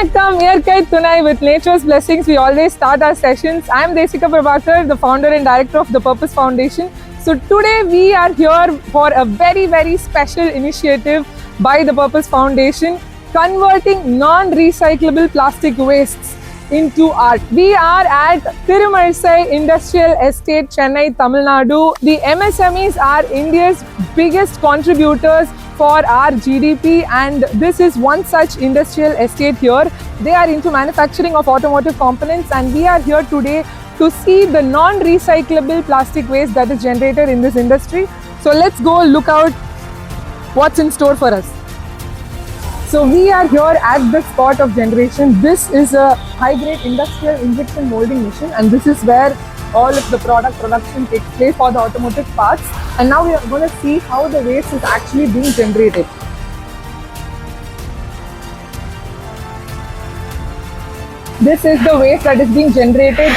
Vanakkam, Iyarkai Tunai. With nature's blessings, we always start our sessions. I am Desika Prabhakar, the founder and director of the Purpose Foundation. So today we are here for a very, very special initiative by the Purpose Foundation, converting non-recyclable plastic wastes into art. We are at Thirumarsai Industrial Estate, Chennai, Tamil Nadu. The MSMEs are India's biggest contributors for our GDP, and this is one such industrial estate here. They are into manufacturing of automotive components, and we are here today to see the non-recyclable plastic waste that is generated in this industry. So let's go look out what's in store for us. So we are here at the spot of generation. This is a high-grade industrial injection molding machine, and this is where all of the product production takes place for the automotive parts. And now we are going to see how the waste is actually being generated. This is the waste that is being generated,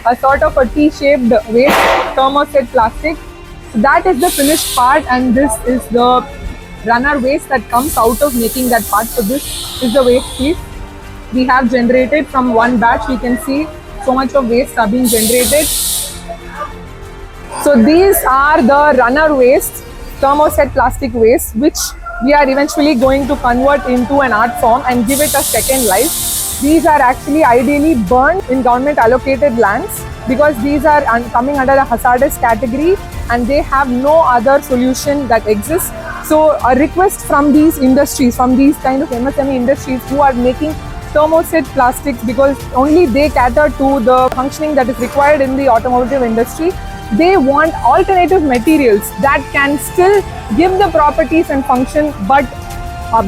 a sort of a T-shaped waste, thermoset plastic. So that is the finished part, and this is the runner waste that comes out of making that part. So this is the waste piece we have generated from one batch. We can see so much of waste are being generated. So these are the runner waste, thermoset plastic waste, which we are eventually going to convert into an art form and give it a second life. These are actually ideally burned in government allocated lands because these are coming under a hazardous category and they have no other solution that exists. So a request from these industries, from these kind of MSME industries who are making thermoset plastics, because only they cater to the functioning that is required in the automotive industry. They want alternative materials that can still give the properties and function but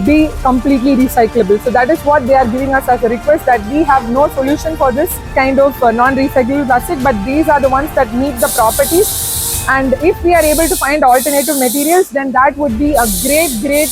be completely recyclable. So that is what they are giving us as a request, that we have no solution for this kind of non-recyclable plastic, but these are the ones that meet the properties. And if we are able to find alternative materials, then that would be a great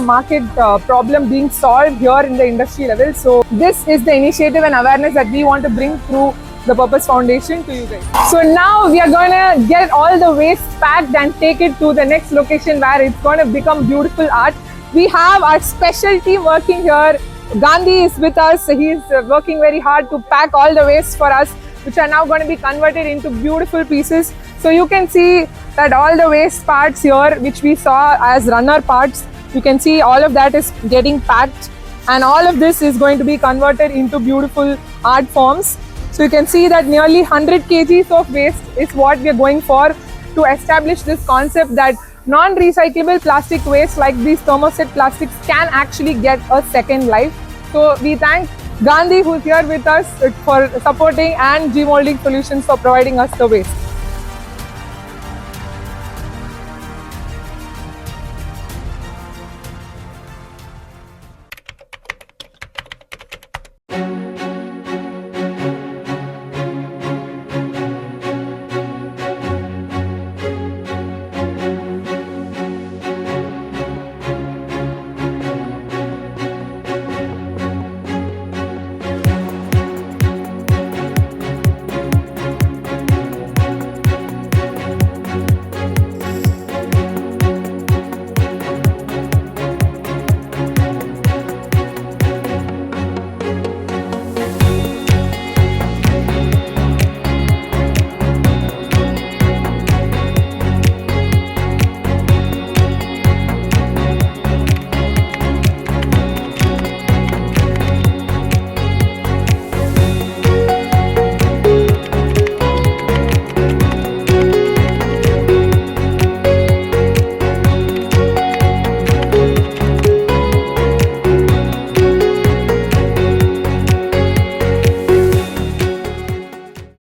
market problem being solved here in the industry level. So this is the initiative and awareness that we want to bring through the Purpose Foundation to you guys. So now we are going to get all the waste packed and take it to the next location where it's going to become beautiful art. We have our special team working here. Gandhi is with us. He is working very hard to pack all the waste for us, which are now going to be converted into beautiful pieces. So you can see that all the waste parts here, which we saw as runner parts, you can see all of that is getting packed, and all of this is going to be converted into beautiful art forms. So you can see that nearly 100 kgs of waste is what we are going for to establish this concept that non-recyclable plastic waste like these thermoset plastics can actually get a second life. So we thank Gandhi, who's here with us, for supporting, and G Molding Solutions for providing us the waste.